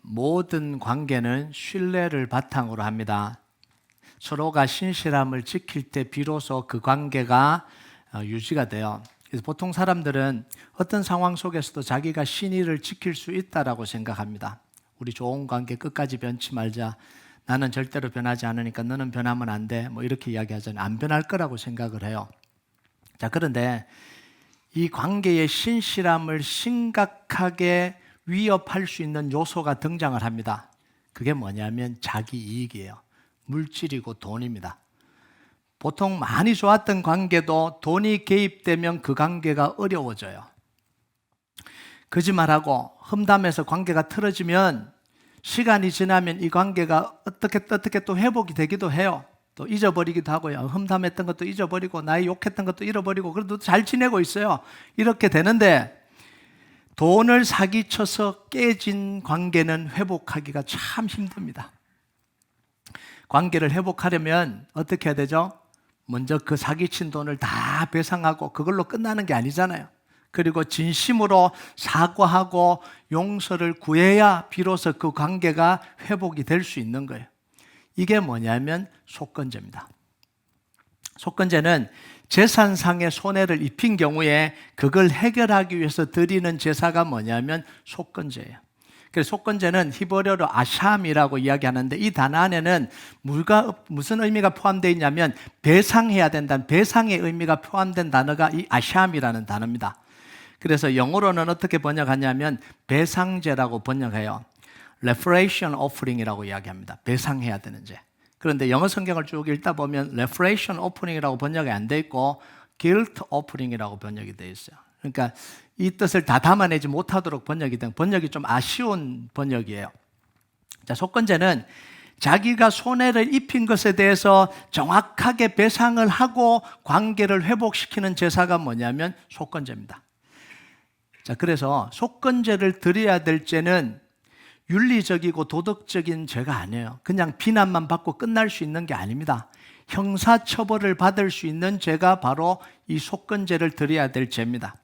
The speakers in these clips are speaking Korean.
모든 관계는 신뢰를 바탕으로 합니다. 서로가 신실함을 지킬 때 비로소 그 관계가 유지가 돼요. 그래서 보통 사람들은 어떤 상황 속에서도 자기가 신의를 지킬 수 있다라고 생각합니다. 우리 좋은 관계 끝까지 변치 말자. 나는 절대로 변하지 않으니까 너는 변하면 안 돼. 뭐 이렇게 이야기하잖아요. 안 변할 거라고 생각을 해요. 자, 그런데 이 관계의 신실함을 심각하게 위협할 수 있는 요소가 등장을 합니다. 그게 뭐냐면 자기 이익이에요. 물질이고 돈입니다. 보통 많이 좋았던 관계도 돈이 개입되면 그 관계가 어려워져요. 거짓말하고 험담해서 관계가 틀어지면 시간이 지나면 이 관계가 어떻게 또 회복이 되기도 해요. 또 잊어버리기도 하고요. 험담했던 것도 잊어버리고 나의 욕했던 것도 잃어버리고 그래도 잘 지내고 있어요. 이렇게 되는데 돈을 사기쳐서 깨진 관계는 회복하기가 참 힘듭니다. 관계를 회복하려면 어떻게 해야 되죠? 먼저 그 사기친 돈을 다 배상하고 그걸로 끝나는 게 아니잖아요. 그리고 진심으로 사과하고 용서를 구해야 비로소 그 관계가 회복이 될 수 있는 거예요. 이게 뭐냐면 속건제입니다. 속건제는 재산상의 손해를 입힌 경우에 그걸 해결하기 위해서 드리는 제사가 뭐냐면 속건제예요. 그래서 속건제는 히브리어로 아샴이라고 이야기하는데 이 단어 안에는 무슨 의미가 포함되어 있냐면 배상해야 된다는 배상의 의미가 포함된 단어가 이 아샴이라는 단어입니다. 그래서 영어로는 어떻게 번역하냐면 배상제라고 번역해요. Reparation offering이라고 이야기합니다. 배상해야 되는 제. 그런데 영어 성경을 쭉 읽다 보면 Reparation offering이라고 번역이 안 돼 있고 Guilt offering이라고 번역이 되어 있어요. 그러니까 이 뜻을 다 담아내지 못하도록 번역이 된 번역이 좀 아쉬운 번역이에요. 자, 속건제는 자기가 손해를 입힌 것에 대해서 정확하게 배상을 하고 관계를 회복시키는 제사가 뭐냐면 속건제입니다. 자, 그래서 속건제를 드려야 될 죄는 윤리적이고 도덕적인 죄가 아니에요. 그냥 비난만 받고 끝날 수 있는 게 아닙니다. 형사처벌을 받을 수 있는 죄가 바로 이 속건제를 드려야 될 죄입니다.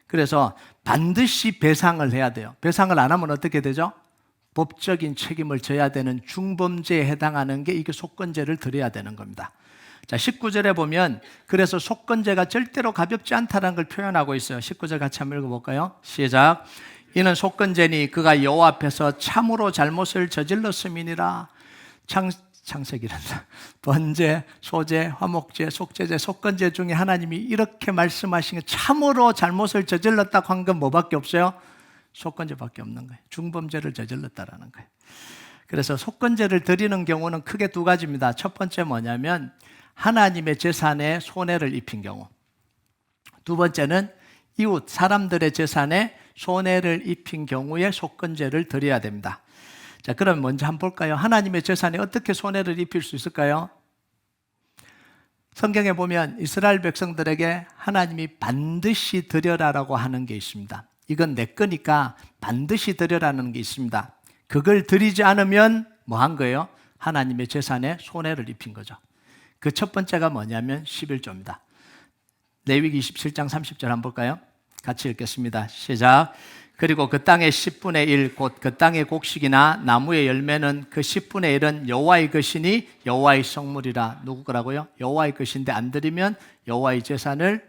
그래서 반드시 배상을 해야 돼요. 배상을 안 하면 어떻게 되죠? 법적인 책임을 져야 되는 중범죄에 해당하는 게 이게 속건제를 드려야 되는 겁니다. 자, 19절에 보면 그래서 속건제가 절대로 가볍지 않다는 걸 표현하고 있어요. 19절 같이 한번 읽어볼까요? 시작. 이는 속건제니 그가 여호와 앞에서 참으로 잘못을 저질렀음이니라. 창세기란다. 번제, 소제, 화목제, 속제제, 속건제 중에 하나님이 이렇게 말씀하신 게 참으로 잘못을 저질렀다고 한 건 뭐밖에 없어요? 속건제밖에 없는 거예요. 중범죄를 저질렀다라는 거예요. 그래서 속건제를 드리는 경우는 크게 두 가지입니다. 첫 번째 뭐냐면 하나님의 재산에 손해를 입힌 경우. 두 번째는 이웃, 사람들의 재산에 손해를 입힌 경우에 속건제를 드려야 됩니다. 자, 그럼 먼저 한번 볼까요? 하나님의 재산에 어떻게 손해를 입힐 수 있을까요? 성경에 보면 이스라엘 백성들에게 하나님이 반드시 드려라라고 하는 게 있습니다. 이건 내 거니까 반드시 드려라는 게 있습니다. 그걸 드리지 않으면 뭐 한 거예요? 하나님의 재산에 손해를 입힌 거죠. 그 첫 번째가 뭐냐면 11조입니다. 레위기 27장 30절 한번 볼까요? 같이 읽겠습니다. 시작. 그리고 그 땅의 10분의 1 곧 그 땅의 곡식이나 나무의 열매는 그 10분의 1은 여호와의 것이니 여호와의 성물이라. 누구 거라고요? 여호와의 것인데 안 드리면 여호와의 재산을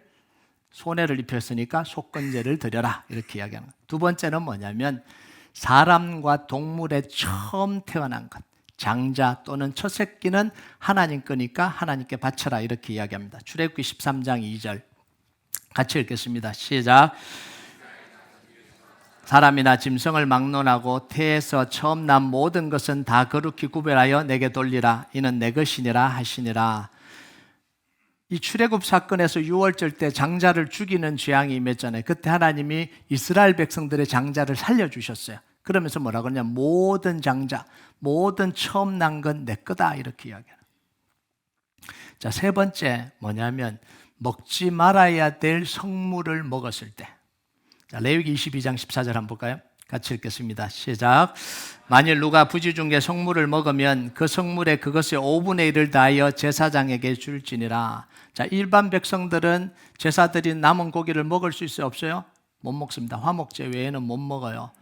손해를 입혔으니까 속건제를 드려라. 이렇게 이야기하는 거예요. 두 번째는 뭐냐면 사람과 동물의 처음 태어난 것, 장자 또는 첫 새끼는 하나님 거니까 하나님께 바쳐라. 이렇게 이야기합니다. 출애굽기 13장 2절 같이 읽겠습니다. 시작. 사람이나 짐승을 막론하고 태에서 처음 난 모든 것은 다 거룩히 구별하여 내게 돌리라. 이는 내 것이니라 하시니라. 이 출애굽 사건에서 6월절 때 장자를 죽이는 재앙이 임했잖아요. 그때 하나님이 이스라엘 백성들의 장자를 살려주셨어요. 그러면서 뭐라고 하냐? 모든 장자, 모든 처음 난 건 내 거다. 이렇게 이야기해요. 자, 세 번째 뭐냐면 먹지 말아야 될 성물을 먹었을 때. 자, 레위기 22장 14절 한번 볼까요? 같이 읽겠습니다. 시작. 만일 누가 부지 중에 성물을 먹으면 그 성물에 그것의 5분의 1을 다하여 제사장에게 줄지니라. 자, 일반 백성들은 제사 드린 남은 고기를 먹을 수 있어요? 없어요? 못 먹습니다. 화목제 외에는 못 먹어요.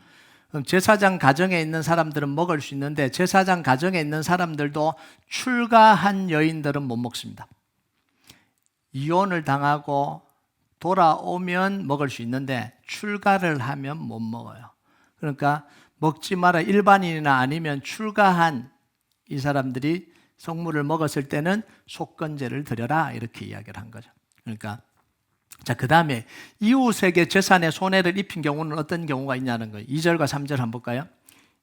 그럼 제사장 가정에 있는 사람들은 먹을 수 있는데 제사장 가정에 있는 사람들도 출가한 여인들은 못 먹습니다. 이혼을 당하고 돌아오면 먹을 수 있는데 출가를 하면 못 먹어요. 그러니까 먹지 마라. 일반인이나 아니면 출가한 이 사람들이 성물을 먹었을 때는 속건제를 드려라 이렇게 이야기를 한 거죠. 그러니까 자, 그 다음에 이웃에게 재산에 손해를 입힌 경우는 어떤 경우가 있냐는 거예요. 2절과 3절 한번 볼까요?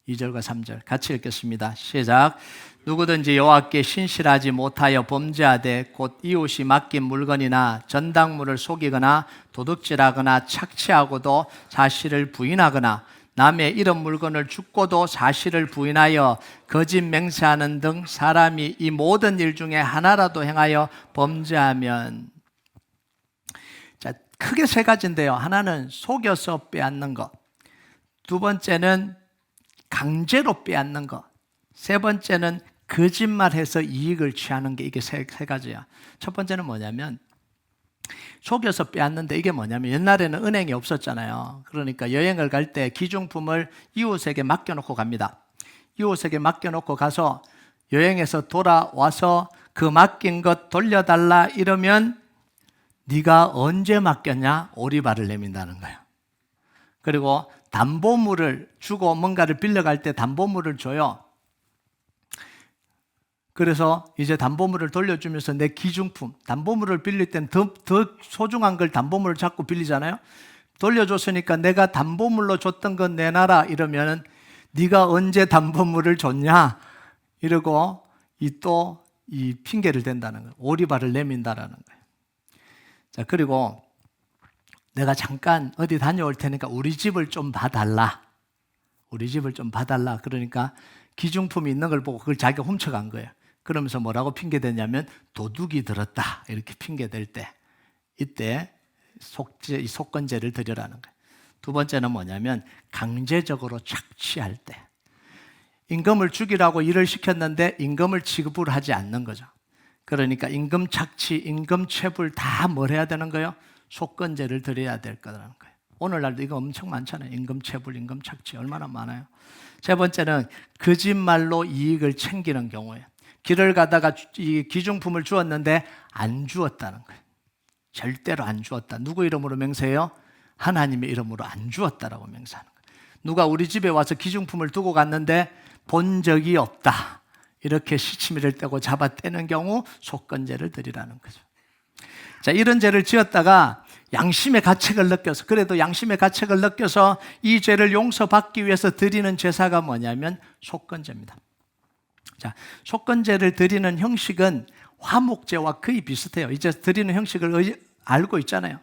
2절과 3절 같이 읽겠습니다. 시작. 누구든지 여호와께 신실하지 못하여 범죄하되 곧 이웃이 맡긴 물건이나 전당물을 속이거나 도둑질하거나 착취하고도 사실을 부인하거나 남의 이런 물건을 줍고도 사실을 부인하여 거짓 맹세하는 등 사람이 이 모든 일 중에 하나라도 행하여 범죄하면, 자, 크게 세 가지인데요. 하나는 속여서 빼앗는 것, 두 번째는 강제로 빼앗는 것, 세 번째는 거짓말해서 이익을 취하는 게, 이게 세 가지야. 첫 번째는 뭐냐면 속여서 빼앗는데, 이게 뭐냐면 옛날에는 은행이 없었잖아요. 그러니까 여행을 갈 때 기중품을 이웃에게 맡겨놓고 갑니다. 이웃에게 맡겨놓고 가서 여행에서 돌아와서 그 맡긴 것 돌려달라 이러면 네가 언제 맡겼냐? 오리발을 내민다는 거예요. 그리고 담보물을 주고 뭔가를 빌려갈 때 담보물을 줘요. 그래서 이제 담보물을 돌려주면서 내 기중품, 담보물을 빌릴 땐 더 소중한 걸 담보물을 자꾸 빌리잖아요. 돌려줬으니까 내가 담보물로 줬던 건 내놔라 이러면 네가 언제 담보물을 줬냐? 이러고 또 이 핑계를 댄다는 거예요. 오리발을 내민다라는 거예요. 자, 그리고 내가 잠깐 어디 다녀올 테니까 우리 집을 좀 봐달라. 우리 집을 좀 봐달라. 그러니까 기중품이 있는 걸 보고 그걸 자기가 훔쳐간 거예요. 그러면서 뭐라고 핑계대냐면 도둑이 들었다 이렇게 핑계댈 때, 이때 속건제를 드리라는 거예요. 두 번째는 뭐냐면 강제적으로 착취할 때, 임금을 죽이라고 일을 시켰는데 임금을 지급을 하지 않는 거죠. 그러니까 임금 착취, 임금 체불 다 뭘 해야 되는 거예요? 속건제를 드려야 될 거라는 거예요. 오늘날도 이거 엄청 많잖아요. 임금 체불, 임금 착취 얼마나 많아요. 세 번째는 거짓말로 이익을 챙기는 경우예요. 길을 가다가 이 기중품을 주었는데 안 주었다는 거예요. 절대로 안 주었다. 누구 이름으로 맹세해요? 하나님의 이름으로 안 주었다라고 맹세하는 거예요. 누가 우리 집에 와서 기중품을 두고 갔는데 본 적이 없다. 이렇게 시치미를 떼고 잡아 떼는 경우 속건제를 드리라는 거죠. 자, 이런 죄를 지었다가 양심의 가책을 느껴서, 그래도 양심의 가책을 느껴서 이 죄를 용서받기 위해서 드리는 제사가 뭐냐면 속건제입니다. 자, 속건제를 드리는 형식은 화목제와 거의 비슷해요. 이제 드리는 형식을 알고 있잖아요.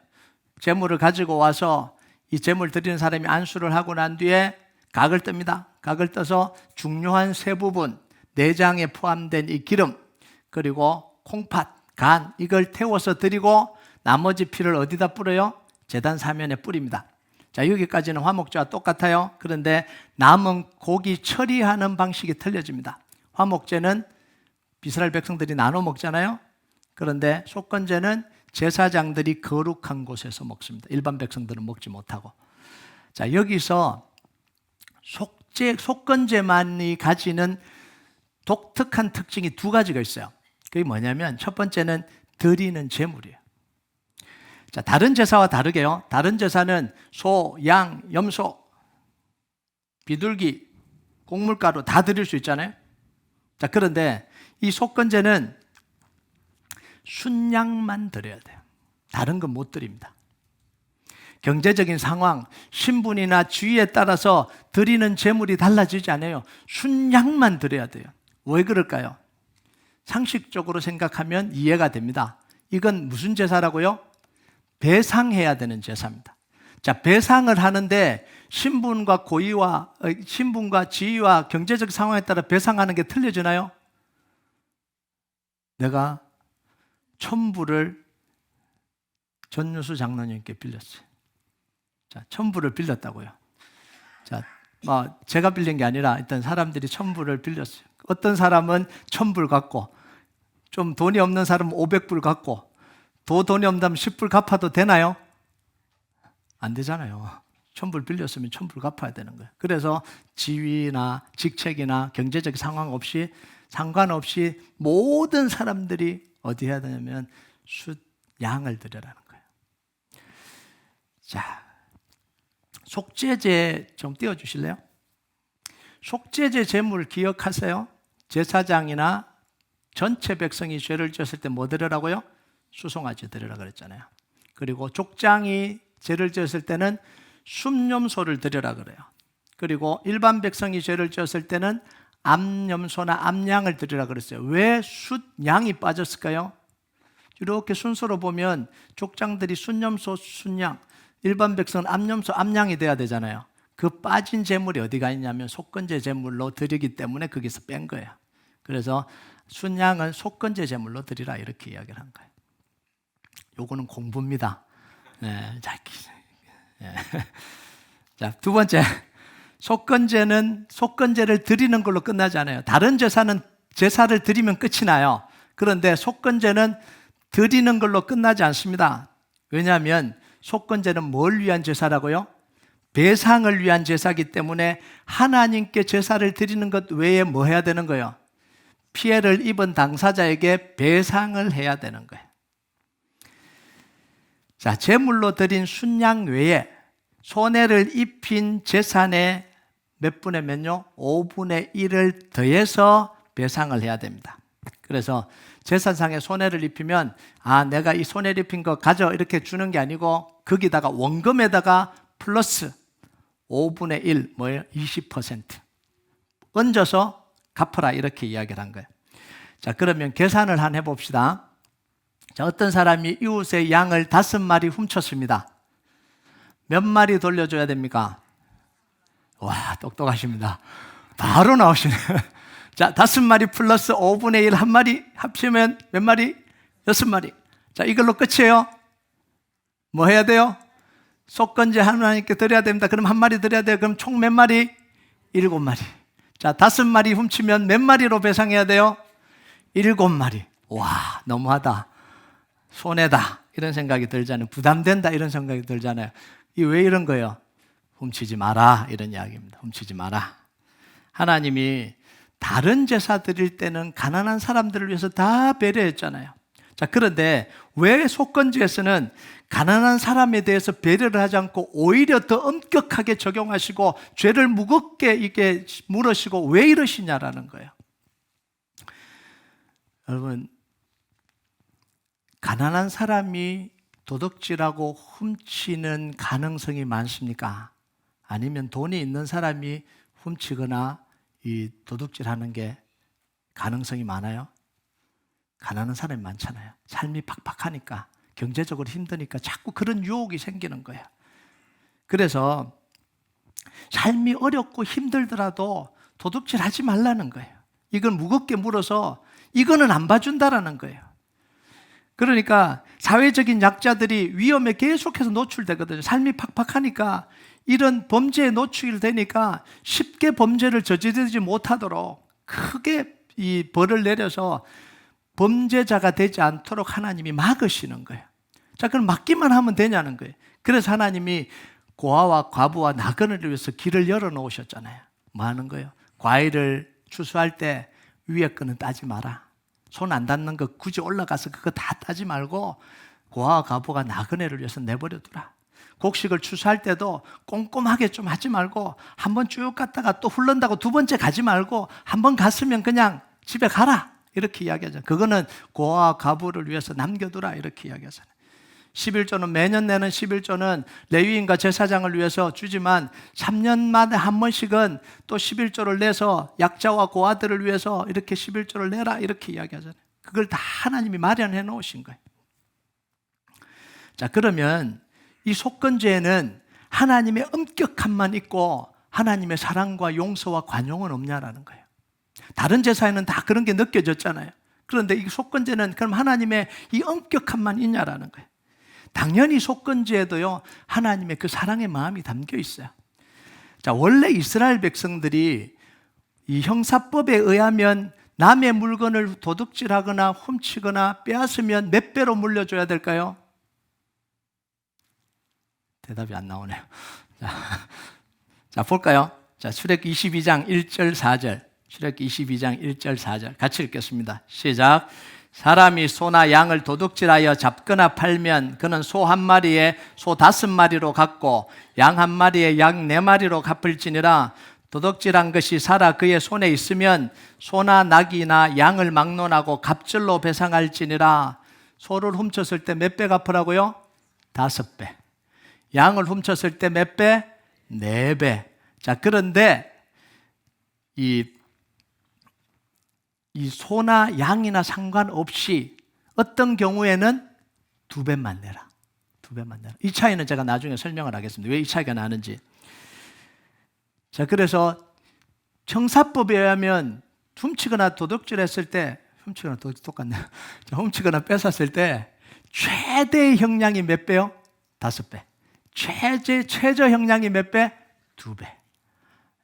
제물을 가지고 와서 이 제물 드리는 사람이 안수를 하고 난 뒤에 각을 뜹니다. 각을 떠서 중요한 세 부분, 내장에 포함된 이 기름, 그리고 콩팥, 간, 이걸 태워서 드리고 나머지 피를 어디다 뿌려요? 제단 사면에 뿌립니다. 자, 여기까지는 화목제와 똑같아요. 그런데 남은 고기 처리하는 방식이 틀려집니다. 화목제는 이스라엘 백성들이 나눠 먹잖아요. 그런데 속건제는 제사장들이 거룩한 곳에서 먹습니다. 일반 백성들은 먹지 못하고. 자, 여기서 속건제만이 가지는 독특한 특징이 두 가지가 있어요. 그게 뭐냐면 첫 번째는 드리는 제물이에요. 자, 다른 제사와 다르게요. 다른 제사는 소, 양, 염소, 비둘기, 곡물가루 다 드릴 수 있잖아요. 자, 그런데 이 속건제는 순양만 드려야 돼요. 다른 건 못 드립니다. 경제적인 상황, 신분이나 지위에 따라서 드리는 제물이 달라지지 않아요. 순양만 드려야 돼요. 왜 그럴까요? 상식적으로 생각하면 이해가 됩니다. 이건 무슨 제사라고요? 배상해야 되는 제사입니다. 자, 배상을 하는데 신분과 지위와 경제적 상황에 따라 배상하는 게 틀려지나요? 내가 1,000불을 전유수 장로님께 빌렸어요. 자, 1,000불을 빌렸다고요. 자, 제가 빌린 게 아니라 일단 사람들이 1,000불을 빌렸어요. 어떤 사람은 1,000불 갖고, 좀 돈이 없는 사람은 500불 갖고, 더 돈이 없다면 10불 갚아도 되나요? 안 되잖아요. 천불 빌렸으면 천불 갚아야 되는 거예요. 그래서 지위나 직책이나 경제적 상관없이 모든 사람들이 어디 해야 되냐면 양을 드리라는 거예요. 자, 속죄제 좀 띄워주실래요? 속죄제 제물 기억하세요? 제사장이나 전체 백성이 죄를 지었을 때 뭐 드리라고요? 수송아지 드리라 그랬잖아요. 그리고 족장이 죄를 지었을 때는 순염소를 드리라 그래요. 그리고 일반 백성이 죄를 지었을 때는 암염소나 암양을 드리라 그랬어요. 왜 숫양이 빠졌을까요? 이렇게 순서로 보면 족장들이 순염소, 순양, 일반 백성은 암염소, 암양이 돼야 되잖아요. 그 빠진 제물이 어디가 있냐면 속건제 제물로 드리기 때문에 거기서 뺀 거예요. 그래서 순양은 속건제 제물로 드리라 이렇게 이야기를 한 거예요. 요거는 공부입니다. 네, 네. 자, 두 번째, 속건제를 드리는 걸로 끝나지 않아요. 다른 제사를 드리면 끝이 나요. 그런데 속건제는 드리는 걸로 끝나지 않습니다. 왜냐하면 속건제는 뭘 위한 제사라고요? 배상을 위한 제사이기 때문에 하나님께 제사를 드리는 것 외에 뭐 해야 되는 거예요? 피해를 입은 당사자에게 배상을 해야 되는 거예요. 자, 제물로 드린 순양 외에 손해를 입힌 재산의 몇 분의 몇요? 5분의 1을 더해서 배상을 해야 됩니다. 그래서 재산상의 손해를 입히면 내가 이 손해를 입힌 거 가져 이렇게 주는 게 아니고 거기다가 원금에다가 플러스 5분의 1, 뭐예요? 20% 얹어서 갚아라 이렇게 이야기를 한 거예요. 자, 그러면 계산을 한번 해봅시다. 자, 어떤 사람이 이웃의 양을 5마리 훔쳤습니다. 몇 마리 돌려줘야 됩니까? 와, 똑똑하십니다. 바로 나오시네요. 자, 5마리 플러스 5분의 1 한 마리 합치면 몇 마리? 6마리. 자, 이걸로 끝이에요. 뭐 해야 돼요? 속건제 하나님께 드려야 됩니다. 그럼 한 마리 드려야 돼요. 그럼 총 몇 마리? 7마리. 자, 5마리 훔치면 몇 마리로 배상해야 돼요? 7마리. 와, 너무하다. 손해다. 이런 생각이 들잖아요. 부담된다. 이런 생각이 들잖아요. 이 왜 이런 거예요? 훔치지 마라. 이런 이야기입니다. 훔치지 마라. 하나님이 다른 제사 드릴 때는 가난한 사람들을 위해서 다 배려했잖아요. 자, 그런데 왜 속건제에서는 가난한 사람에 대해서 배려를 하지 않고 오히려 더 엄격하게 적용하시고 죄를 무겁게 이게 물으시고 왜 이러시냐라는 거예요. 여러분, 가난한 사람이 도둑질하고 훔치는 가능성이 많습니까? 아니면 돈이 있는 사람이 훔치거나 이 도둑질하는 게 가능성이 많아요? 가난한 사람이 많잖아요. 삶이 팍팍하니까, 경제적으로 힘드니까 자꾸 그런 유혹이 생기는 거예요. 그래서 삶이 어렵고 힘들더라도 도둑질하지 말라는 거예요. 이건 무겁게 물어서 이거는 안 봐준다라는 거예요. 그러니까 사회적인 약자들이 위험에 계속해서 노출되거든요. 삶이 팍팍하니까 이런 범죄에 노출되니까 쉽게 범죄를 저지르지 못하도록 크게 이 벌을 내려서 범죄자가 되지 않도록 하나님이 막으시는 거예요. 자, 그럼 막기만 하면 되냐는 거예요. 그래서 하나님이 고아와 과부와 나그네를 위해서 길을 열어놓으셨잖아요. 뭐 하는 거예요? 과일을 추수할 때 위에 거는 따지 마라. 손 안 닿는 거 굳이 올라가서 그거 다 따지 말고 고아와 과부가 나그네를 위해서 내버려두라. 곡식을 추수할 때도 꼼꼼하게 좀 하지 말고 한번 쭉 갔다가 또 hul른다고 두 번째 가지 말고 한번 갔으면 그냥 집에 가라. 이렇게 이야기하잖아요. 그거는 고아와 과부를 위해서 남겨두라. 이렇게 이야기하잖아요. 11조는 매년 내는 11조는 레위인과 제사장을 위해서 주지만 3년 만에 한 번씩은 또 11조를 내서 약자와 고아들을 위해서 이렇게 11조를 내라 이렇게 이야기하잖아요. 그걸 다 하나님이 마련해 놓으신 거예요. 자, 그러면 이 속건제에는 하나님의 엄격함만 있고 하나님의 사랑과 용서와 관용은 없냐라는 거예요. 다른 제사에는 다 그런 게 느껴졌잖아요. 그런데 이 속건제는 그럼 하나님의 이 엄격함만 있냐라는 거예요. 당연히 속건제에도요, 하나님의 그 사랑의 마음이 담겨 있어요. 자, 원래 이스라엘 백성들이 이 형사법에 의하면 남의 물건을 도둑질하거나 훔치거나 빼앗으면 몇 배로 물려줘야 될까요? 대답이 안 나오네요. 자, 볼까요? 자, 출애굽기 22장 1절 4절. 출애굽기 22장 1절 4절. 같이 읽겠습니다. 시작. 사람이 소나 양을 도둑질하여 잡거나 팔면 그는 소 한 마리에 소 5마리로 갚고 양 한 마리에 양 4마리로 갚을지니라. 도둑질한 것이 살아 그의 손에 있으면 소나 낙이나 양을 막론하고 갑절로 배상할지니라. 소를 훔쳤을 때 몇 배 갚으라고요? 5배. 양을 훔쳤을 때 몇 배? 4배. 자, 그런데 이 소나 양이나 상관없이 어떤 경우에는 2배만 내라. 2배만 내라. 이 차이는 제가 나중에 설명을 하겠습니다. 왜 이 차이가 나는지. 자, 그래서 형사법에 의하면 훔치거나 도둑질했을 때, 훔치거나 똑같네요. 훔치거나 뺏었을 때 최대 형량이 몇 배요? 5배. 최저 형량이 몇 배? 2배.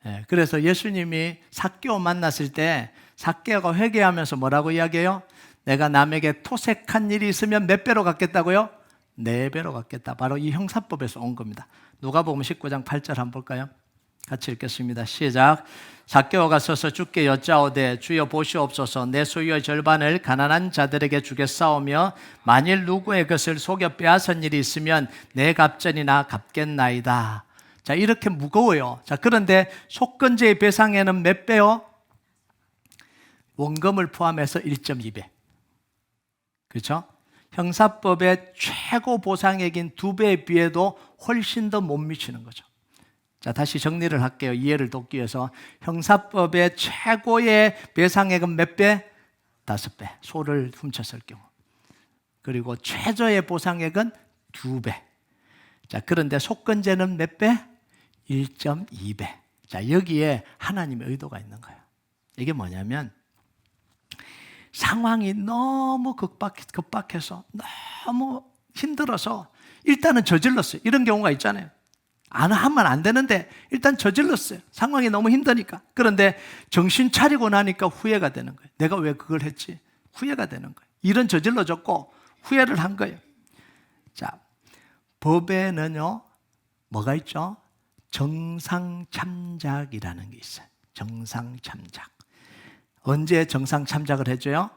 예, 그래서 예수님이 삭개오 만났을 때 삭개오가 회개하면서 뭐라고 이야기해요? 내가 남에게 토색한 일이 있으면 몇 배로 갚겠다고요? 4배로 갚겠다. 바로 이 형사법에서 온 겁니다. 누가복음 19장 8절 한번 볼까요? 같이 읽겠습니다. 시작. 삭개오가 서서 주께 여짜오되 주여 보시옵소서 내 소유의 절반을 가난한 자들에게 주겠사오며 만일 누구의 것을 속여 빼앗은 일이 있으면 내 갑전이나 갚겠나이다. 자, 이렇게 무거워요. 자, 그런데 속건제의 배상에는 몇 배요? 원금을 포함해서 1.2배. 그렇죠? 형사법의 최고 보상액인 2배에 비해도 훨씬 더 못 미치는 거죠. 자, 다시 정리를 할게요. 이해를 돕기 위해서. 형사법의 최고의 배상액은 몇 배? 5배. 소를 훔쳤을 경우. 그리고 최저의 보상액은 2배. 자, 그런데 속건제는 몇 배? 1.2배. 자, 여기에 하나님의 의도가 있는 거예요. 이게 뭐냐면 상황이 너무 급박해서 너무 힘들어서 일단은 저질렀어요. 이런 경우가 있잖아요. 안 하면 안 되는데 일단 저질렀어요. 상황이 너무 힘드니까. 그런데 정신 차리고 나니까 후회가 되는 거예요. 내가 왜 그걸 했지? 후회가 되는 거예요. 일은 저질러졌고 후회를 한 거예요. 자, 법에는요 뭐가 있죠? 정상참작이라는 게 있어요. 정상참작. 언제 정상참작을 해줘요?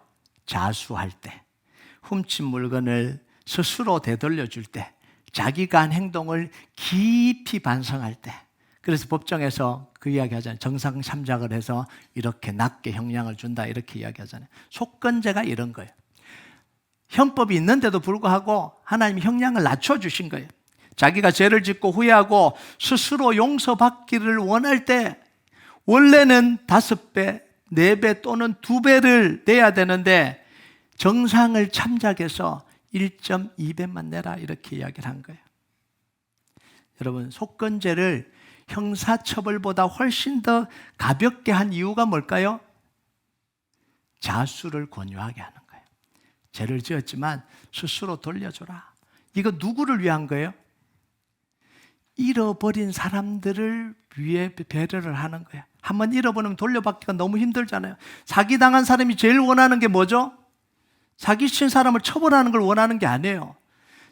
자수할 때, 훔친 물건을 스스로 되돌려줄 때, 자기가 한 행동을 깊이 반성할 때. 그래서 법정에서 그 이야기 하잖아요. 정상참작을 해서 이렇게 낮게 형량을 준다 이렇게 이야기하잖아요. 속건제가 이런 거예요. 형법이 있는데도 불구하고 하나님이 형량을 낮춰주신 거예요. 자기가 죄를 짓고 후회하고 스스로 용서받기를 원할 때 원래는 5배, 4배 또는 2배를 내야 되는데 정상을 참작해서 1.2배만 내라 이렇게 이야기를 한 거예요. 여러분, 속건제를 형사처벌보다 훨씬 더 가볍게 한 이유가 뭘까요? 자수를 권유하게 하는 거예요. 죄를 지었지만 스스로 돌려줘라. 이거 누구를 위한 거예요? 잃어버린 사람들을 위해 배려를 하는 거예요. 한번 잃어버리면 돌려받기가 너무 힘들잖아요. 사기당한 사람이 제일 원하는 게 뭐죠? 사기친 사람을 처벌하는 걸 원하는 게 아니에요.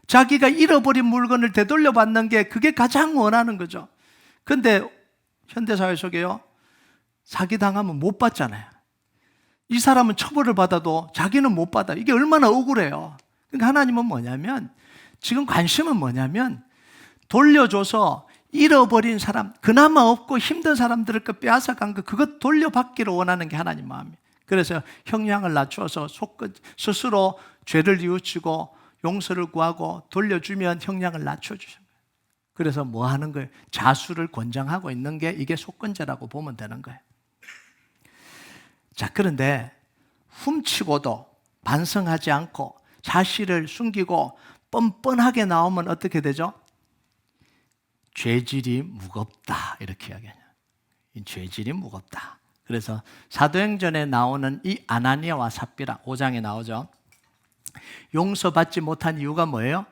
자기가 잃어버린 물건을 되돌려받는 게 그게 가장 원하는 거죠. 근데 현대사회 속에요, 사기당하면 못 받잖아요. 이 사람은 처벌을 받아도 자기는 못 받아. 이게 얼마나 억울해요. 그러니까 하나님은 뭐냐면, 지금 관심은 뭐냐면 돌려줘서 잃어버린 사람, 그나마 없고 힘든 사람들을 빼앗아간 거, 그것 돌려받기를 원하는 게 하나님 마음이에요. 그래서 형량을 낮춰서 스스로 죄를 뉘우치고 용서를 구하고 돌려주면 형량을 낮춰주신 거예요. 그래서 뭐 하는 거예요? 자수를 권장하고 있는 게 이게 속건제라고 보면 되는 거예요. 자, 그런데 훔치고도 반성하지 않고 사실을 숨기고 뻔뻔하게 나오면 어떻게 되죠? 죄질이 무겁다 이렇게 이야기하냐. 죄질이 무겁다. 그래서 사도행전에 나오는 이 아나니아와 삽비라 5장에 나오죠. 용서받지 못한 이유가 뭐예요?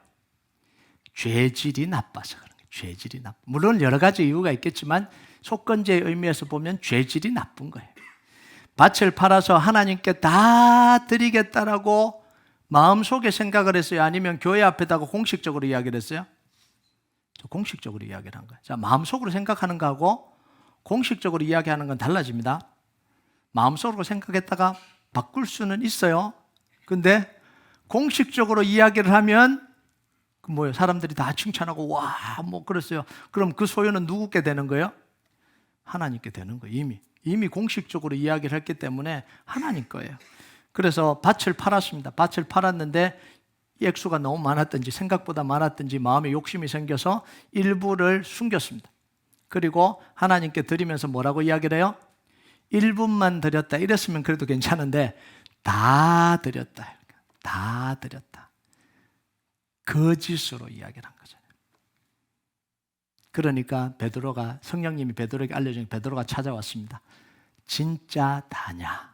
죄질이 나빠서 그런 거예요. 죄질이 나빠. 물론 여러 가지 이유가 있겠지만 속건제의 의미에서 보면 죄질이 나쁜 거예요. 밭을 팔아서 하나님께 다 드리겠다라고 마음속에 생각을 했어요? 아니면 교회 앞에다가 공식적으로 이야기를 했어요? 공식적으로 이야기를 한 거예요. 자, 마음속으로 생각하는 거하고 공식적으로 이야기하는 건 달라집니다. 마음속으로 생각했다가 바꿀 수는 있어요. 근데 공식적으로 이야기를 하면 사람들이 다 칭찬하고 와, 그랬어요. 그럼 그 소유는 누구께 되는 거예요? 하나님께 되는 거예요. 이미 공식적으로 이야기를 했기 때문에 하나님 거예요. 그래서 밭을 팔았습니다. 밭을 팔았는데 액수가 너무 많았든지 생각보다 많았든지 마음에 욕심이 생겨서 일부를 숨겼습니다. 그리고 하나님께 드리면서 뭐라고 이야기를 해요? 1분만 드렸다. 이랬으면 그래도 괜찮은데 다 드렸다. 다 드렸다. 거짓으로 이야기를 한 거잖아요. 그러니까 성령님이 베드로에게 알려준 베드로가 찾아왔습니다. 진짜 다냐?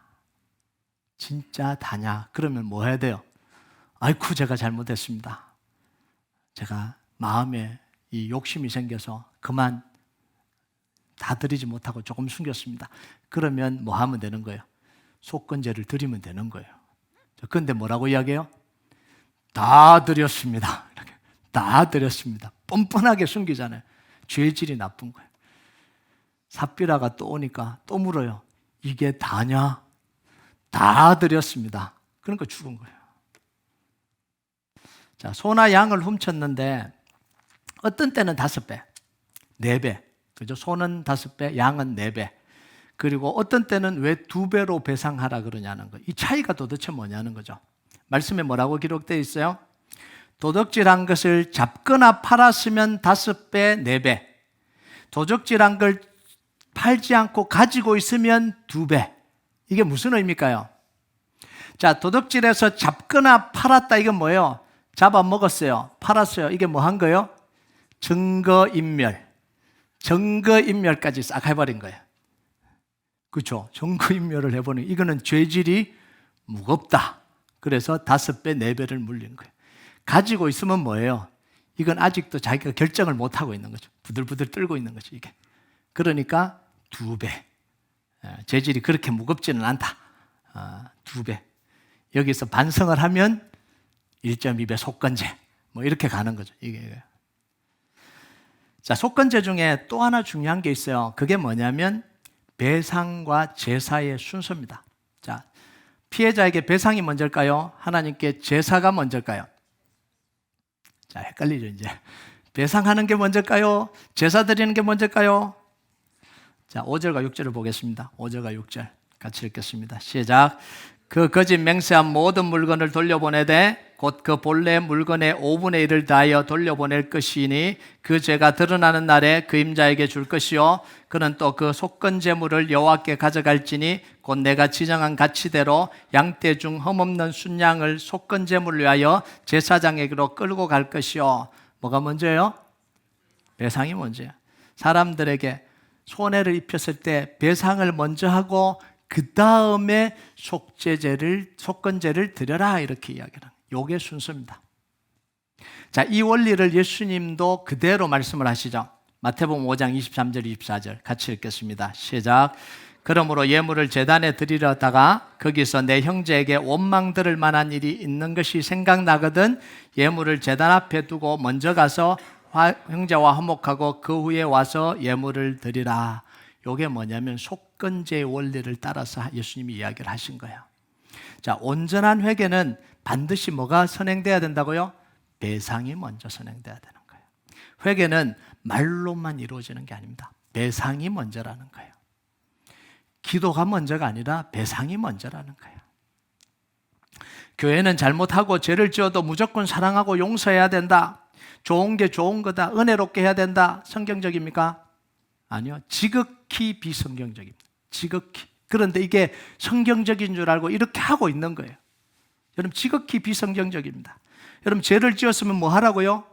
진짜 다냐? 그러면 뭐 해야 돼요? 아이쿠, 제가 잘못했습니다. 제가 마음에 이 욕심이 생겨서 그만 다 드리지 못하고 조금 숨겼습니다. 그러면 뭐 하면 되는 거예요? 속건제를 드리면 되는 거예요. 그런데 뭐라고 이야기해요? 다 드렸습니다. 이렇게. 다 드렸습니다. 뻔뻔하게 숨기잖아요. 죄질이 나쁜 거예요. 삽비라가 또 오니까 또 물어요. 이게 다냐? 다 드렸습니다. 그러니까 죽은 거예요. 자, 소나 양을 훔쳤는데 어떤 때는 5배, 4배. 그죠? 소는 5배, 양은 4배. 그리고 어떤 때는 왜 2배로 배상하라 그러냐는 거예요. 이 차이가 도대체 뭐냐는 거죠. 말씀에 뭐라고 기록되어 있어요? 도둑질한 것을 잡거나 팔았으면 5배, 4배. 도둑질한 걸 팔지 않고 가지고 있으면 2배. 이게 무슨 의미일까요? 자, 도둑질해서 잡거나 팔았다. 이건 뭐예요? 잡아먹었어요. 팔았어요. 이게 뭐 한 거예요? 증거인멸. 증거인멸까지 싹 해버린 거예요. 그렇죠? 증거인멸을 해버린 거예요. 이거는 죄질이 무겁다. 그래서 5배, 4배를 물린 거예요. 가지고 있으면 뭐예요? 이건 아직도 자기가 결정을 못하고 있는 거죠. 부들부들 떨고 있는 거죠, 이게. 그러니까 2배. 죄질이 그렇게 무겁지는 않다. 2배. 여기서 반성을 하면 1.2배 속건제. 이렇게 가는 거죠, 이게. 자, 속건제 중에 또 하나 중요한 게 있어요. 그게 뭐냐면 배상과 제사의 순서입니다. 자, 피해자에게 배상이 먼저일까요? 하나님께 제사가 먼저일까요? 자, 헷갈리죠, 이제. 배상하는 게 먼저일까요? 제사 드리는 게 먼저일까요? 자, 5절과 6절을 보겠습니다. 5절과 6절 같이 읽겠습니다. 시작. 그 거짓 맹세한 모든 물건을 돌려보내되 곧 그 본래 물건의 5분의 1을 다하여 돌려보낼 것이니 그 죄가 드러나는 날에 그 임자에게 줄 것이요 그는 또 그 속건 제물을 여호와께 가져갈지니 곧 내가 지정한 가치대로 양떼 중 흠없는 순양을 속건 제물을 위하여 제사장에게로 끌고 갈 것이요. 뭐가 먼저예요? 배상이 먼저예요. 사람들에게 손해를 입혔을 때 배상을 먼저 하고 그 다음에 속건제를 드려라 이렇게 이야기를 합니다. 이게 순서입니다. 자, 이 원리를 예수님도 그대로 말씀을 하시죠. 마태복음 5장 23절 24절 같이 읽겠습니다. 시작. 그러므로 예물을 제단에 드리려다가 거기서 내 형제에게 원망 들을 만한 일이 있는 것이 생각나거든 예물을 제단 앞에 두고 먼저 가서 형제와 화목하고 그 후에 와서 예물을 드리라. 이게 뭐냐면 속건제의 원리를 따라서 예수님이 이야기를 하신 거예요. 자, 온전한 회개는 반드시 뭐가 선행돼야 된다고요? 배상이 먼저 선행돼야 되는 거예요. 회개는 말로만 이루어지는 게 아닙니다. 배상이 먼저라는 거예요. 기도가 먼저가 아니라 배상이 먼저라는 거예요. 교회는 잘못하고 죄를 지어도 무조건 사랑하고 용서해야 된다. 좋은 게 좋은 거다. 은혜롭게 해야 된다. 성경적입니까? 아니요. 지극히 비성경적입니다. 지극히. 그런데 이게 성경적인 줄 알고 이렇게 하고 있는 거예요. 여러분, 지극히 비성경적입니다. 여러분, 죄를 지었으면 뭐 하라고요?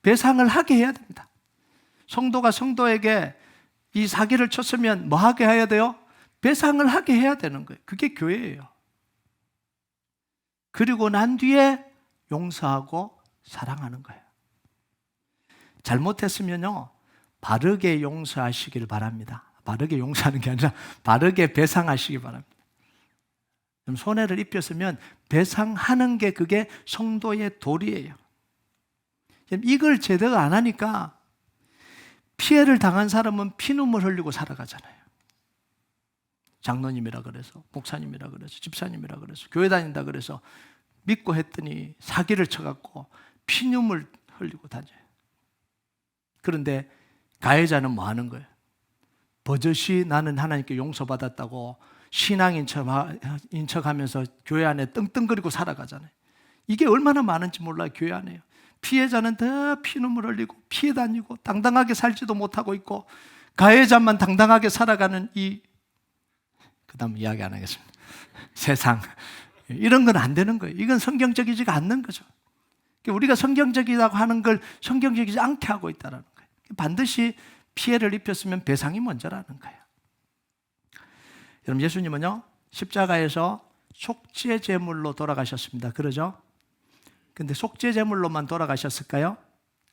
배상을 하게 해야 됩니다. 성도가 성도에게 이 사기를 쳤으면 뭐 하게 해야 돼요? 배상을 하게 해야 되는 거예요. 그게 교회예요. 그리고 난 뒤에 용서하고 사랑하는 거예요. 잘못했으면요, 바르게 용서하시길 바랍니다. 바르게 용서하는 게 아니라 바르게 배상하시기 바랍니다. 손해를 입혔으면 배상하는 게 그게 성도의 도리예요. 이걸 제대로 안 하니까 피해를 당한 사람은 피눈물 흘리고 살아가잖아요. 장로님이라 그래서, 목사님이라 그래서, 집사님이라 그래서, 교회 다닌다 그래서 믿고 했더니 사기를 쳐갖고 피눈물 흘리고 다녀요. 그런데 가해자는 뭐 하는 거예요? 버젓이 나는 하나님께 용서받았다고 신앙인 척하면서 교회 안에 떵떵거리고 살아가잖아요. 이게 얼마나 많은지 몰라요. 교회 안에요. 피해자는 더 피눈물 흘리고 피해 다니고 당당하게 살지도 못하고 있고, 가해자만 당당하게 살아가는 그 다음 이야기 안 하겠습니다. 세상, 이런 건 안 되는 거예요. 이건 성경적이지가 않는 거죠. 우리가 성경적이라고 하는 걸 성경적이지 않게 하고 있다는 거예요. 반드시 피해를 입혔으면 배상이 먼저라는 거예요. 여러분, 예수님은요 십자가에서 속죄 제물로 돌아가셨습니다. 그러죠? 근데 속죄 제물로만 돌아가셨을까요?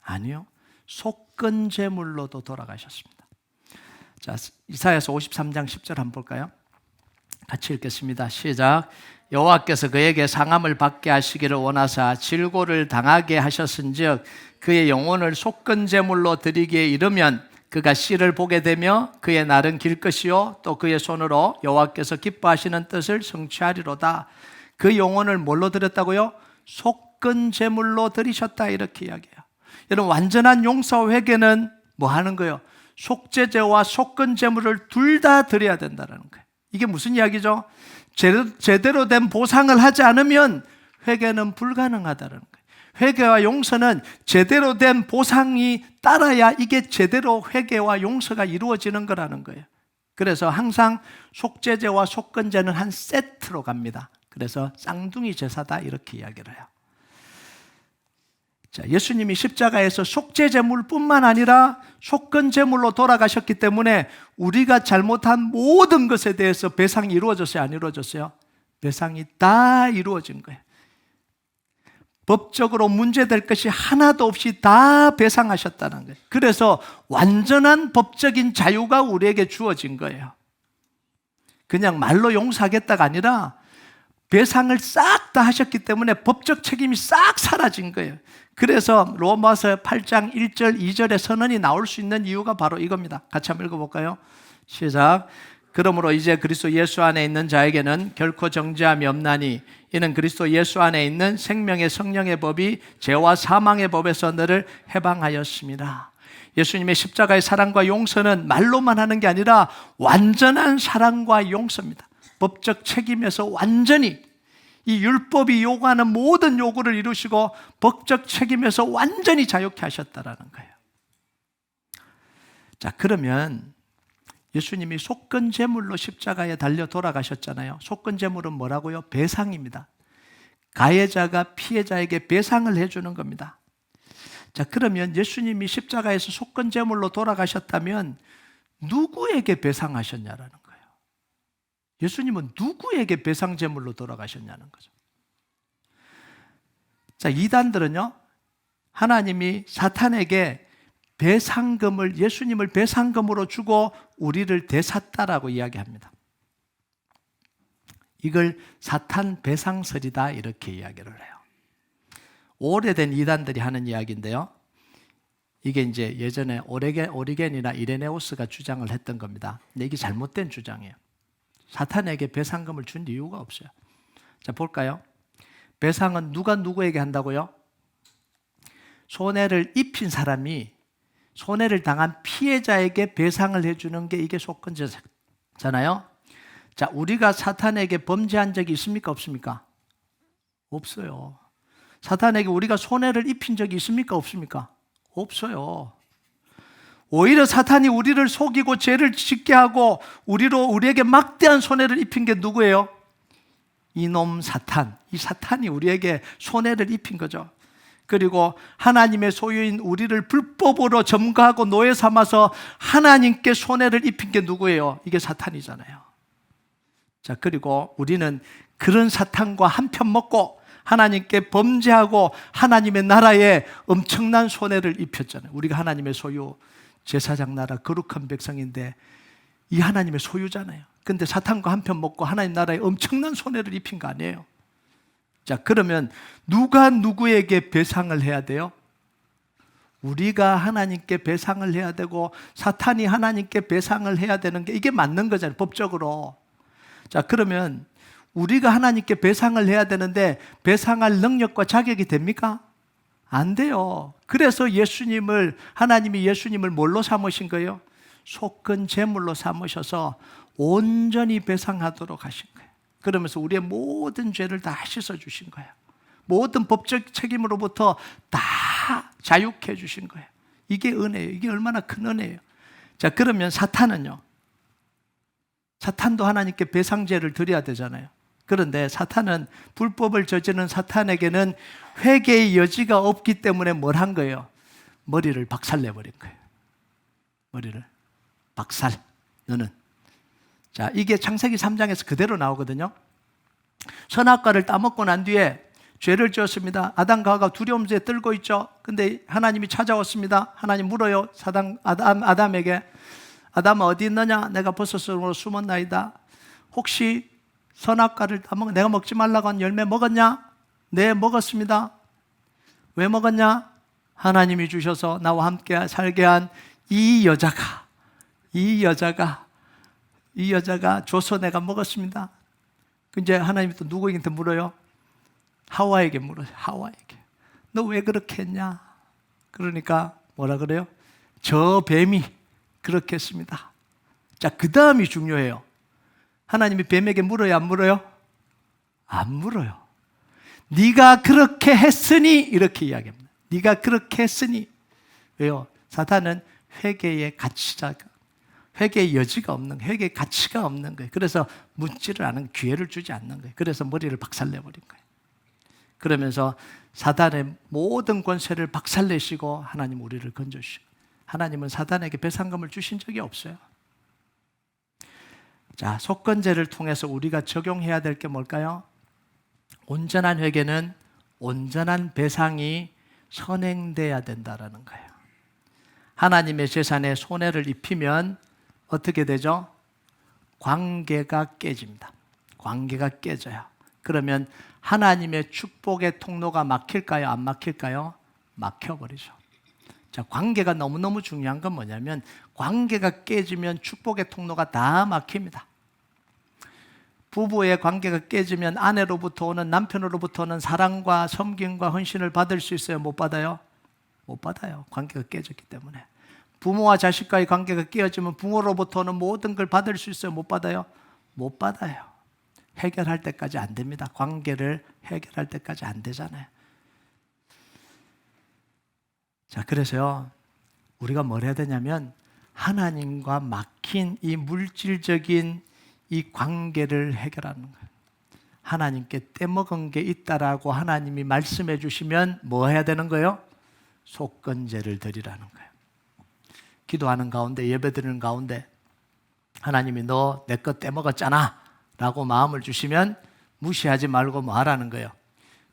아니요. 속건 제물로도 돌아가셨습니다. 자, 이사야서 53장 10절 한번 볼까요? 같이 읽겠습니다. 시작. 여호와께서 그에게 상함을 받게 하시기를 원하사 질고를 당하게 하셨은즉 그의 영혼을 속건 제물로 드리기에 이르면 그가 씨를 보게 되며 그의 날은 길 것이요 또 그의 손으로 여호와께서 기뻐하시는 뜻을 성취하리로다. 그 영혼을 뭘로 드렸다고요? 속건 제물로 드리셨다, 이렇게 이야기해요. 여러분, 완전한 용서 회개는 뭐 하는 거예요? 속죄제와 속건 제물을 둘 다 드려야 된다는 거예요. 이게 무슨 이야기죠? 제대로 된 보상을 하지 않으면 회개는 불가능하다는 거예요. 회개와 용서는 제대로 된 보상이 따라야 이게 제대로 회개와 용서가 이루어지는 거라는 거예요. 그래서 항상 속죄제와 속건제는 한 세트로 갑니다. 그래서 쌍둥이 제사다, 이렇게 이야기를 해요. 자, 예수님이 십자가에서 속죄제물뿐만 아니라 속건제물로 돌아가셨기 때문에 우리가 잘못한 모든 것에 대해서 배상이 이루어졌어요, 안 이루어졌어요? 배상이 다 이루어진 거예요. 법적으로 문제될 것이 하나도 없이 다 배상하셨다는 거예요. 그래서 완전한 법적인 자유가 우리에게 주어진 거예요. 그냥 말로 용서하겠다가 아니라 배상을 싹 다 하셨기 때문에 법적 책임이 싹 사라진 거예요. 그래서 로마서 8장 1절 2절의 선언이 나올 수 있는 이유가 바로 이겁니다. 같이 한번 읽어볼까요? 시작. 그러므로 이제 그리스도 예수 안에 있는 자에게는 결코 정죄함이 없나니 이는 그리스도 예수 안에 있는 생명의 성령의 법이 죄와 사망의 법에서 너를 해방하였습니다. 예수님의 십자가의 사랑과 용서는 말로만 하는 게 아니라 완전한 사랑과 용서입니다. 법적 책임에서 완전히 이 율법이 요구하는 모든 요구를 이루시고 법적 책임에서 완전히 자유케 하셨다라는 거예요. 자, 그러면 예수님이 속건제물로 십자가에 달려 돌아가셨잖아요. 속건제물은 뭐라고요? 배상입니다. 가해자가 피해자에게 배상을 해주는 겁니다. 자, 그러면 예수님이 십자가에서 속건제물로 돌아가셨다면 누구에게 배상하셨냐라는 거예요. 예수님은 누구에게 배상제물로 돌아가셨냐는 거죠. 자, 이단들은요, 하나님이 사탄에게 배상금을, 예수님을 배상금으로 주고 우리를 되샀다라고 이야기합니다. 이걸 사탄 배상설이다, 이렇게 이야기를 해요. 오래된 이단들이 하는 이야기인데요, 이게 이제 예전에 오리겐이나 이레네우스가 주장을 했던 겁니다. 근데 이게 잘못된 주장이에요. 사탄에게 배상금을 준 이유가 없어요. 자, 볼까요? 배상은 누가 누구에게 한다고요? 손해를 입힌 사람이 손해를 당한 피해자에게 배상을 해주는 게 이게 속건제잖아요. 자, 우리가 사탄에게 범죄한 적이 있습니까? 없습니까? 없어요. 사탄에게 우리가 손해를 입힌 적이 있습니까? 없습니까? 없어요. 오히려 사탄이 우리를 속이고 죄를 짓게 하고 우리에게 막대한 손해를 입힌 게 누구예요? 이놈 사탄. 이 사탄이 우리에게 손해를 입힌 거죠. 그리고 하나님의 소유인 우리를 불법으로 점거하고 노예 삼아서 하나님께 손해를 입힌 게 누구예요? 이게 사탄이잖아요. 자, 그리고 우리는 그런 사탄과 한편 먹고 하나님께 범죄하고 하나님의 나라에 엄청난 손해를 입혔잖아요. 우리가 하나님의 소유, 제사장 나라, 거룩한 백성인데 이 하나님의 소유잖아요. 근데 사탄과 한편 먹고 하나님 나라에 엄청난 손해를 입힌 거 아니에요? 자, 그러면 누가 누구에게 배상을 해야 돼요? 우리가 하나님께 배상을 해야 되고 사탄이 하나님께 배상을 해야 되는 게 이게 맞는 거잖아요, 법적으로. 자, 그러면 우리가 하나님께 배상을 해야 되는데 배상할 능력과 자격이 됩니까? 안 돼요. 그래서 하나님이 예수님을 뭘로 삼으신 거예요? 속건 제물로 삼으셔서 온전히 배상하도록 하신 거예요. 그러면서 우리의 모든 죄를 다 씻어주신 거예요. 모든 법적 책임으로부터 다 자유케 해주신 거예요. 이게 은혜예요. 이게 얼마나 큰 은혜예요. 자, 그러면 사탄은요? 사탄도 하나님께 배상제를 드려야 되잖아요. 그런데 사탄은, 불법을 저지르는 사탄에게는 회개의 여지가 없기 때문에 뭘 한 거예요? 머리를 박살내버린 거예요. 머리를 박살. 너는. 자, 이게 창세기 3장에서 그대로 나오거든요. 선악과를 따먹고 난 뒤에 죄를 지었습니다. 아담과 하와가 두려움에 떨고 있죠. 근데 하나님이 찾아왔습니다. 하나님 물어요. 아담에게. 아담아 어디 있느냐? 내가 버섯으로 숨었나이다. 혹시 선악과를 따먹어 내가 먹지 말라고 한 열매 먹었냐? 네, 먹었습니다. 왜 먹었냐? 하나님이 주셔서 나와 함께 살게 한 이 여자가 줘서 내가 먹었습니다. 이제 하나님이 또 누구에게 물어요? 하와에게 물어요. 하와에게. 너 왜 그렇게 했냐? 그러니까 뭐라 그래요? 저 뱀이 그렇게 했습니다. 자, 그 다음이 중요해요. 하나님이 뱀에게 물어요, 안 물어요? 안 물어요. 네가 그렇게 했으니 이렇게 이야기합니다. 네가 그렇게 했으니. 왜요? 사탄은 회개의 여지가 없는 거예요. 회개의 가치가 없는 거예요. 그래서 묻지를 않은 기회를 주지 않는 거예요. 그래서 머리를 박살내버린 거예요. 그러면서 사탄의 모든 권세를 박살내시고 하나님 우리를 건져주시고, 하나님은 사탄에게 배상금을 주신 적이 없어요. 자, 속건제를 통해서 우리가 적용해야 될 게 뭘까요? 온전한 회개는 온전한 배상이 선행돼야 된다라는 거예요. 하나님의 재산에 손해를 입히면 어떻게 되죠? 관계가 깨집니다. 관계가 깨져요. 그러면 하나님의 축복의 통로가 막힐까요? 안 막힐까요? 막혀버리죠. 자, 관계가 너무너무 중요한 건 뭐냐면 관계가 깨지면 축복의 통로가 다 막힙니다. 부부의 관계가 깨지면 아내로부터 오는, 남편으로부터 오는 사랑과 섬김과 헌신을 받을 수 있어요? 못 받아요? 못 받아요. 관계가 깨졌기 때문에. 부모와 자식과의 관계가 깨어지면 부모로부터 오는 모든 걸 받을 수 있어요? 못 받아요? 못 받아요. 해결할 때까지 안 됩니다. 관계를 해결할 때까지 안 되잖아요. 자, 그래서요, 우리가 뭘 해야 되냐면 하나님과 막힌 이 물질적인 이 관계를 해결하는 거예요. 하나님께 떼먹은 게 있다라고 하나님이 말씀해 주시면 뭐 해야 되는 거예요? 속건제를 드리라는 거예요. 기도하는 가운데, 예배드리는 가운데 하나님이 너 내 것 떼먹었잖아 라고 마음을 주시면 무시하지 말고 뭐 하라는 거예요?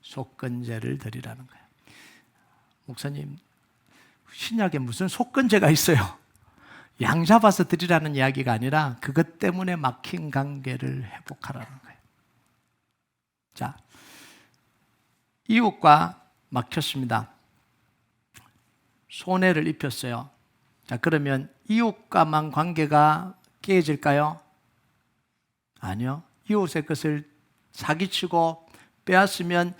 속건제를 드리라는 거예요. 목사님, 신약에 무슨 속건제가 있어요? 양 잡아서 드리라는 이야기가 아니라 그것 때문에 막힌 관계를 회복하라는 거예요. 자, 이웃과 막혔습니다. 손해를 입혔어요. 자, 그러면 이웃과만 관계가 깨질까요? 아니요. 이웃의 것을 사기치고 빼앗으면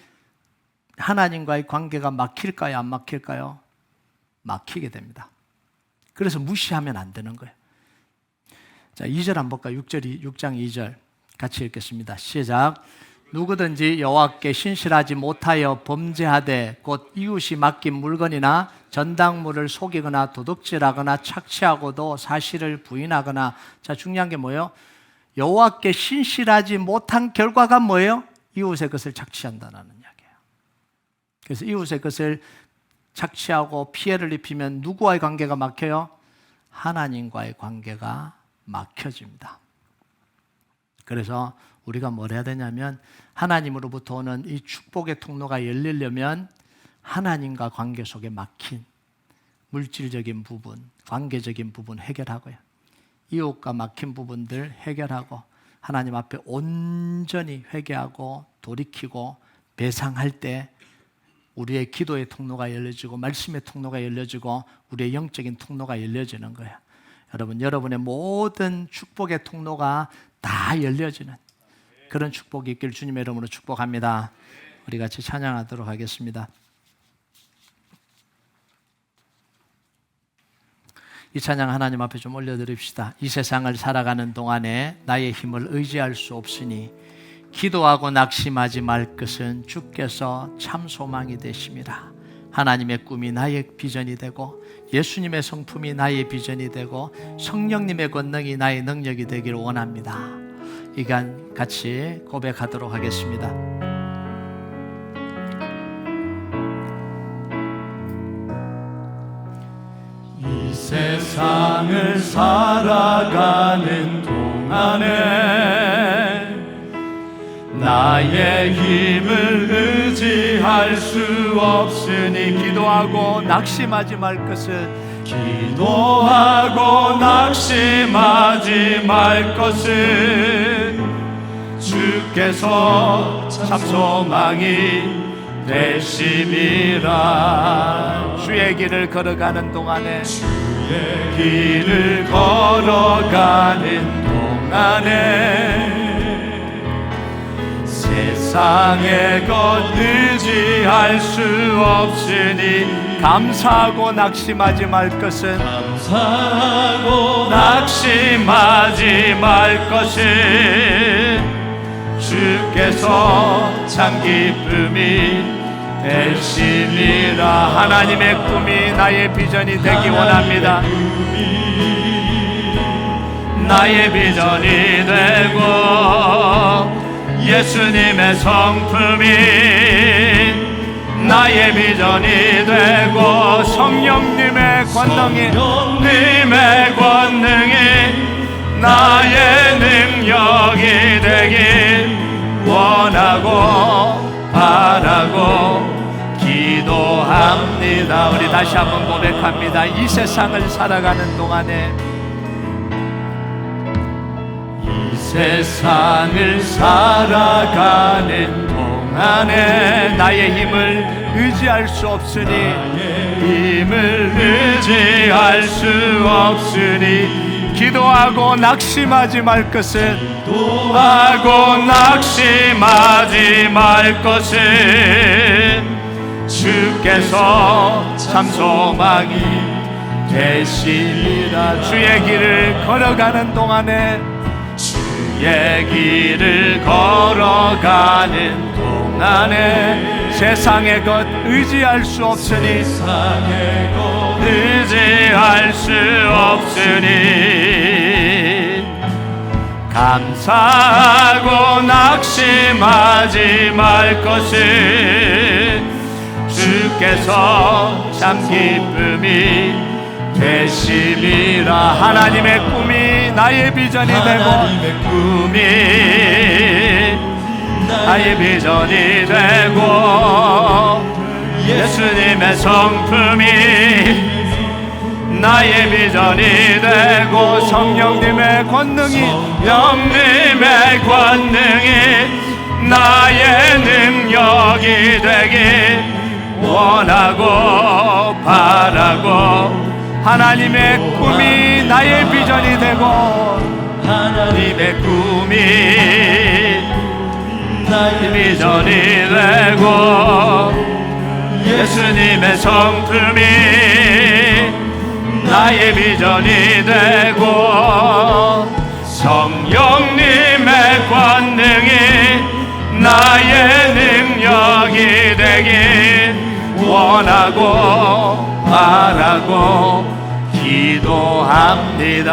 하나님과의 관계가 막힐까요? 안 막힐까요? 막히게 됩니다. 그래서 무시하면 안 되는 거예요. 자, 2절 한번 볼까요? 6장 2절 같이 읽겠습니다. 시작. 누구든지 여호와께 신실하지 못하여 범죄하되 곧 이웃이 맡긴 물건이나 전당물을 속이거나 도둑질하거나 착취하고도 사실을 부인하거나. 자, 중요한 게 뭐예요? 여호와께 신실하지 못한 결과가 뭐예요? 이웃의 것을 착취한다는 이야기예요. 그래서 이웃의 것을 착취하고 피해를 입히면 누구와의 관계가 막혀요? 하나님과의 관계가 막혀집니다. 그래서 우리가 뭘 해야 되냐면 하나님으로부터 오는 이 축복의 통로가 열리려면 하나님과 관계 속에 막힌 물질적인 부분, 관계적인 부분 해결하고요. 이웃과 막힌 부분들 해결하고 하나님 앞에 온전히 회개하고 돌이키고 배상할 때 우리의 기도의 통로가 열려지고 말씀의 통로가 열려지고 우리의 영적인 통로가 열려지는 거예요. 여러분, 여러분의 모든 축복의 통로가 다 열려지는 그런 축복이 있길 주님의 이름으로 축복합니다. 우리 같이 찬양하도록 하겠습니다. 이 찬양 하나님 앞에 좀 올려드립시다. 이 세상을 살아가는 동안에 나의 힘을 의지할 수 없으니 기도하고 낙심하지 말 것은 주께서 참 소망이 되심이라. 하나님의 꿈이 나의 비전이 되고 예수님의 성품이 나의 비전이 되고 성령님의 권능이 나의 능력이 되기를 원합니다. 이간 같이 고백하도록 하겠습니다. 이 세상을 살아가는 동안에 나의 힘을 의지할 수 없으니 기도하고 낙심하지 말 것은 기도하고 낙심하지 말 것은 주께서 참 소망이 되심이라. 주의 길을 걸어가는 동안에 주의 길을 걸어가는 동안에 세상의 것 의지할 수 없으니 감사하고 낙심하지 말 것은 감사하고 낙심하지 말 것은 주께서 참 기쁨이 되심이라. 하나님의 꿈이 나의 비전이 되기 원합니다. 나의 비전이 되고 예수님의 성품이 나의 비전이 되고 성령님의 권능이 나의 능력이 되길 원하고 바라고 기도합니다. 우리 다시 한번 고백합니다. 이 세상을 살아가는 동안에 이 세상을 살아가는 동안에 나의 힘을 의지할 수 없으니 힘을 의지할 수 없으니 기도하고 낙심하지 말 것은 기도하고 낙심하지 말 것은 주께서 참 소망이 되시리라. 주의 길을 걸어가는 동안에 주의 길을 걸어가는 동안에 세상의 것 의지할 수 없으니 세상의 것 의지할 수 없으니 감사하고 낙심하지 말 것은 주께서 참 기쁨이 되심이라. 하나님의 꿈이 나의 비전이 되고 하나님의 꿈이 나의 비전이 되고 예수님의 성품이 나의 비전이 되고 성령님의 권능이 나의 능력이 되길 원하고 바라고 하나님의 꿈이 나의 비전이 되고 하나님의 꿈이 나의 비전이 되고 예수님의 성품이 나의 비전이 되고 성령님의 권능이 나의 능력이 되길 원하고 바라고 기도합니다.